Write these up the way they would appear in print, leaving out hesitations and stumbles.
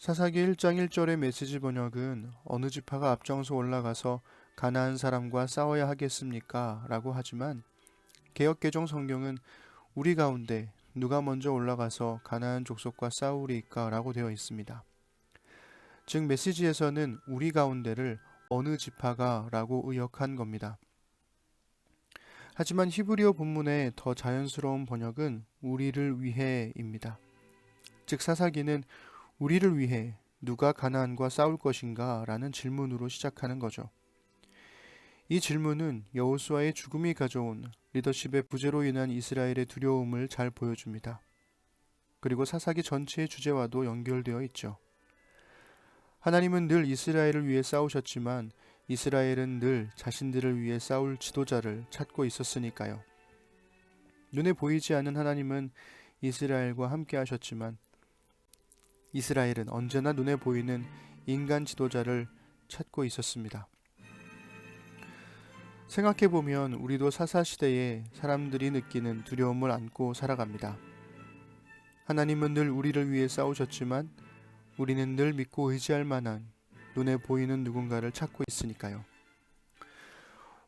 사사기 1장 1절의 메시지 번역은 어느 지파가 앞장서 올라가서 가나안 사람과 싸워야 하겠습니까? 라고 하지만 개역개정 성경은 우리 가운데 누가 먼저 올라가서 가나안 족속과 싸우리까? 라고 되어 있습니다. 즉 메시지에서는 우리 가운데를 어느 지파가 라고 의역한 겁니다. 하지만 히브리어 본문의 더 자연스러운 번역은 우리를 위해입니다. 즉 사사기는 우리를 위해 누가 가나안과 싸울 것인가? 라는 질문으로 시작하는 거죠. 이 질문은 여호수아의 죽음이 가져온 리더십의 부재로 인한 이스라엘의 두려움을 잘 보여줍니다. 그리고 사사기 전체의 주제와도 연결되어 있죠. 하나님은 늘 이스라엘을 위해 싸우셨지만 이스라엘은 늘 자신들을 위해 싸울 지도자를 찾고 있었으니까요. 눈에 보이지 않는 하나님은 이스라엘과 함께 하셨지만 이스라엘은 언제나 눈에 보이는 인간 지도자를 찾고 있었습니다. 생각해보면 우리도 사사시대에 사람들이 느끼는 두려움을 안고 살아갑니다. 하나님은 늘 우리를 위해 싸우셨지만 우리는 늘 믿고 의지할 만한 눈에 보이는 누군가를 찾고 있으니까요.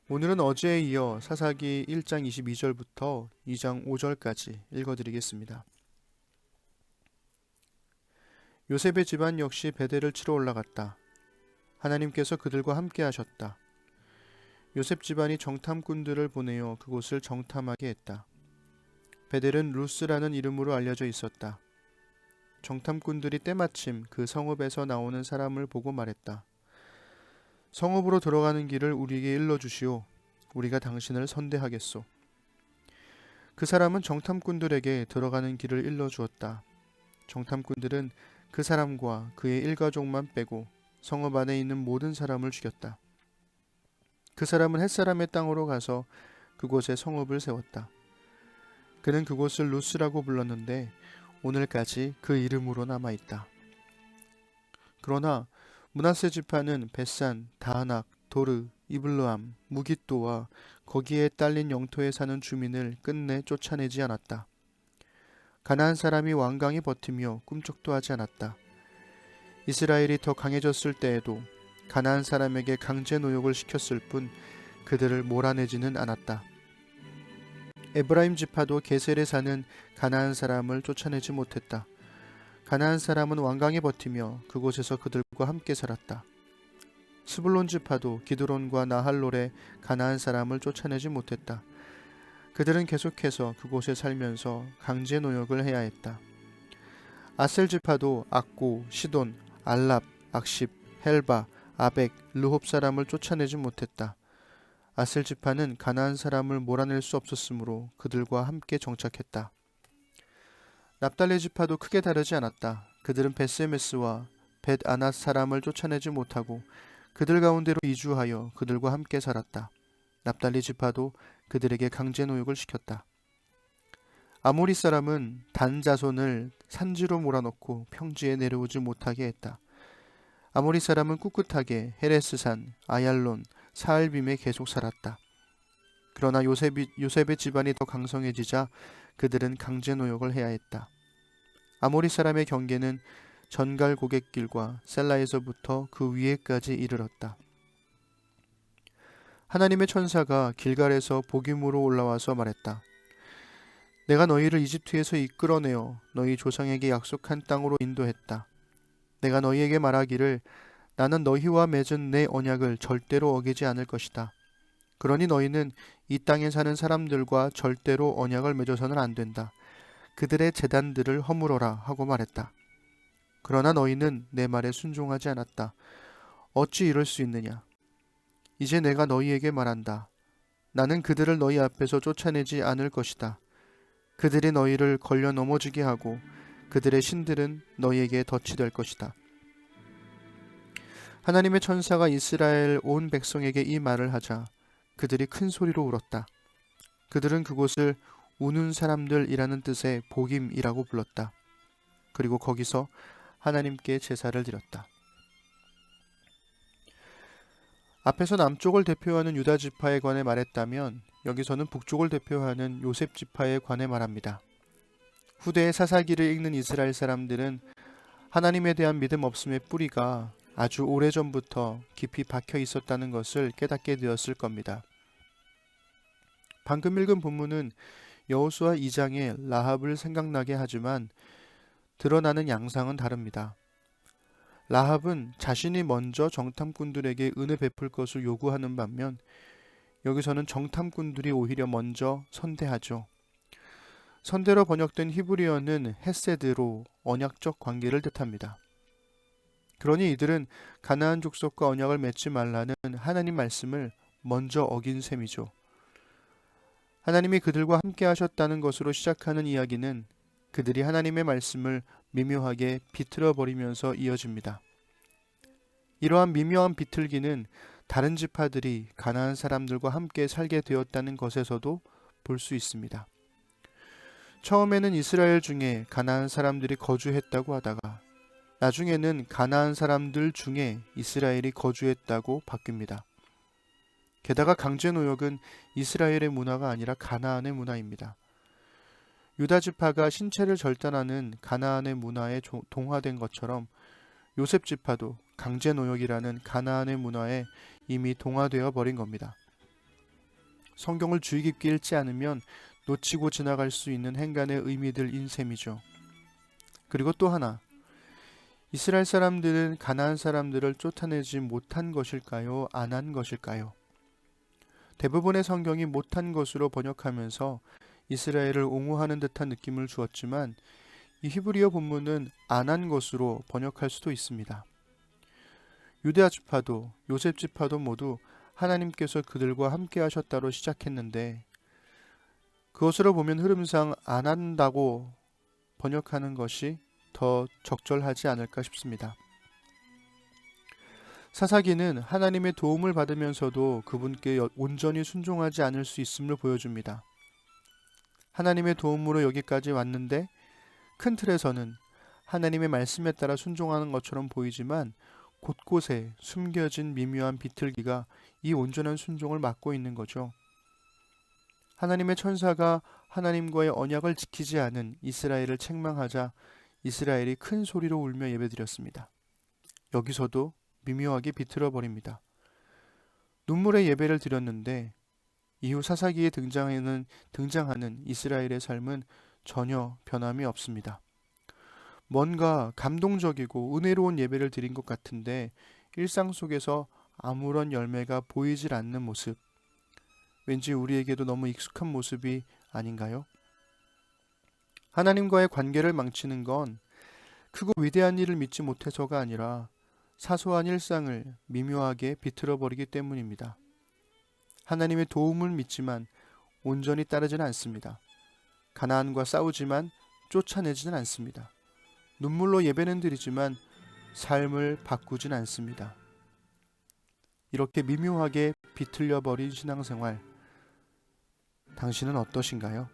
오늘은 어제에 이어 사사기 1장 22절부터 2장 5절까지 읽어드리겠습니다. 요셉의 집안 역시 베델을 치러 올라갔다. 하나님께서 그들과 함께 하셨다. 요셉 집안이 정탐꾼들을 보내어 그곳을 정탐하게 했다. 베델은 루스라는 이름으로 알려져 있었다. 정탐꾼들이 때마침 그 성읍에서 나오는 사람을 보고 말했다. 성읍으로 들어가는 길을 우리에게 일러주시오. 우리가 당신을 선대하겠소. 그 사람은 정탐꾼들에게 들어가는 길을 일러주었다. 정탐꾼들은 그 사람과 그의 일가족만 빼고 성읍 안에 있는 모든 사람을 죽였다. 그 사람은 햇사람의 땅으로 가서 그곳에 성읍을 세웠다. 그는 그곳을 루스라고 불렀는데 오늘까지 그 이름으로 남아있다. 그러나 므낫세 지파는 벳산, 다하낙, 도르, 이블르암, 무깃도와 거기에 딸린 영토에 사는 주민을 끝내 쫓아내지 않았다. 가나안 사람이 완강히 버티며 꿈쩍도 하지 않았다. 이스라엘이 더 강해졌을 때에도 가나안 사람에게 강제 노역을 시켰을 뿐 그들을 몰아내지는 않았다. 에브라임 지파도 게셀에 사는 가나안 사람을 쫓아내지 못했다. 가나안 사람은 완강히 버티며 그곳에서 그들과 함께 살았다. 스불론 지파도 기드론과 나할롤에 가나안 사람을 쫓아내지 못했다. 그들은 계속해서 그곳에 살면서 강제 노역을 해야 했다. 아셀 지파도 악고, 시돈, 알랍, 악십, 헬바, 아벡, 르홉 사람을 쫓아내지 못했다. 아셀 지파는 가나안 사람을 몰아낼 수 없었으므로 그들과 함께 정착했다. 납달리 지파도 크게 다르지 않았다. 그들은 벳세메스와 벳아낫 사람을 쫓아내지 못하고 그들 가운데로 이주하여 그들과 함께 살았다. 납달리 지파도 그들에게 강제 노역을 시켰다. 아모리 사람은 단 자손을 산지로 몰아넣고 평지에 내려오지 못하게 했다. 아모리 사람은 꿋꿋하게 헤레스산, 아얄론, 사알빔에 계속 살았다. 그러나 요셉의 집안이 더 강성해지자 그들은 강제 노역을 해야 했다. 아모리 사람의 경계는 전갈 고갯길과 셀라에서부터 그 위에까지 이르렀다. 하나님의 천사가 길갈에서 복임으로 올라와서 말했다. 내가 너희를 이집트에서 이끌어내어 너희 조상에게 약속한 땅으로 인도했다. 내가 너희에게 말하기를 나는 너희와 맺은 내 언약을 절대로 어기지 않을 것이다. 그러니 너희는 이 땅에 사는 사람들과 절대로 언약을 맺어서는 안 된다. 그들의 제단들을 허물어라 하고 말했다. 그러나 너희는 내 말에 순종하지 않았다. 어찌 이럴 수 있느냐? 이제 내가 너희에게 말한다. 나는 그들을 너희 앞에서 쫓아내지 않을 것이다. 그들이 너희를 걸려 넘어지게 하고 그들의 신들은 너희에게 덫이 될 것이다. 하나님의 천사가 이스라엘 온 백성에게 이 말을 하자 그들이 큰 소리로 울었다. 그들은 그곳을 우는 사람들이라는 뜻의 복임이라고 불렀다. 그리고 거기서 하나님께 제사를 드렸다. 앞에서 남쪽을 대표하는 유다 지파에 관해 말했다면 여기서는 북쪽을 대표하는 요셉 지파에 관해 말합니다. 후대의 사사기를 읽는 이스라엘 사람들은 하나님에 대한 믿음 없음의 뿌리가 아주 오래전부터 깊이 박혀 있었다는 것을 깨닫게 되었을 겁니다. 방금 읽은 본문은 여호수아 2장의 라합을 생각나게 하지만 드러나는 양상은 다릅니다. 라합은 자신이 먼저 정탐꾼들에게 은혜 베풀 것을 요구하는 반면 여기서는 정탐꾼들이 오히려 먼저 선대하죠. 선대로 번역된 히브리어는 헤세드로 언약적 관계를 뜻합니다. 그러니 이들은 가나안 족속과 언약을 맺지 말라는 하나님 말씀을 먼저 어긴 셈이죠. 하나님이 그들과 함께 하셨다는 것으로 시작하는 이야기는 그들이 하나님의 말씀을 미묘하게 비틀어 버리면서 이어집니다. 이러한 미묘한 비틀기는 다른 지파들이 가나안 사람들과 함께 살게 되었다는 것에서도 볼 수 있습니다. 처음에는 이스라엘 중에 가나안 사람들이 거주했다고 하다가 나중에는 가나안 사람들 중에 이스라엘이 거주했다고 바뀝니다. 게다가 강제노역은 이스라엘의 문화가 아니라 가나안의 문화입니다. 유다 지파가 신체를 절단하는 가나안의 문화에 동화된 것처럼 요셉 지파도 강제노역이라는 가나안의 문화에 이미 동화되어 버린 겁니다. 성경을 주의 깊게 읽지 않으면 놓치고 지나갈 수 있는 행간의 의미들인 셈이죠. 그리고 또 하나, 이스라엘 사람들은 가나안 사람들을 쫓아내지 못한 것일까요? 안 한 것일까요? 대부분의 성경이 못한 것으로 번역하면서 이스라엘을 옹호하는 듯한 느낌을 주었지만 이 히브리어 본문은 안 한 것으로 번역할 수도 있습니다. 유다 지파도 요셉 지파도 모두 하나님께서 그들과 함께 하셨다로 시작했는데 그것으로 보면 흐름상 안 한다고 번역하는 것이 더 적절하지 않을까 싶습니다. 사사기는 하나님의 도움을 받으면서도 그분께 온전히 순종하지 않을 수 있음을 보여줍니다. 하나님의 도움으로 여기까지 왔는데 큰 틀에서는 하나님의 말씀에 따라 순종하는 것처럼 보이지만 곳곳에 숨겨진 미묘한 비틀기가 이 온전한 순종을 막고 있는 거죠. 하나님의 천사가 하나님과의 언약을 지키지 않은 이스라엘을 책망하자 이스라엘이 큰 소리로 울며 예배드렸습니다. 여기서도 미묘하게 비틀어 버립니다. 눈물의 예배를 드렸는데 이후 사사기에 등장하는 이스라엘의 삶은 전혀 변함이 없습니다. 뭔가 감동적이고 은혜로운 예배를 드린 것 같은데 일상 속에서 아무런 열매가 보이질 않는 모습, 왠지 우리에게도 너무 익숙한 모습이 아닌가요? 하나님과의 관계를 망치는 건 크고 위대한 일을 믿지 못해서가 아니라 사소한 일상을 미묘하게 비틀어 버리기 때문입니다. 하나님의 도움을 믿지만 온전히 따르지는 않습니다. 가나안과 싸우지만 쫓아내지는 않습니다. 눈물로 예배는 드리지만 삶을 바꾸진 않습니다. 이렇게 미묘하게 비틀려 버린 신앙생활, 당신은 어떠신가요?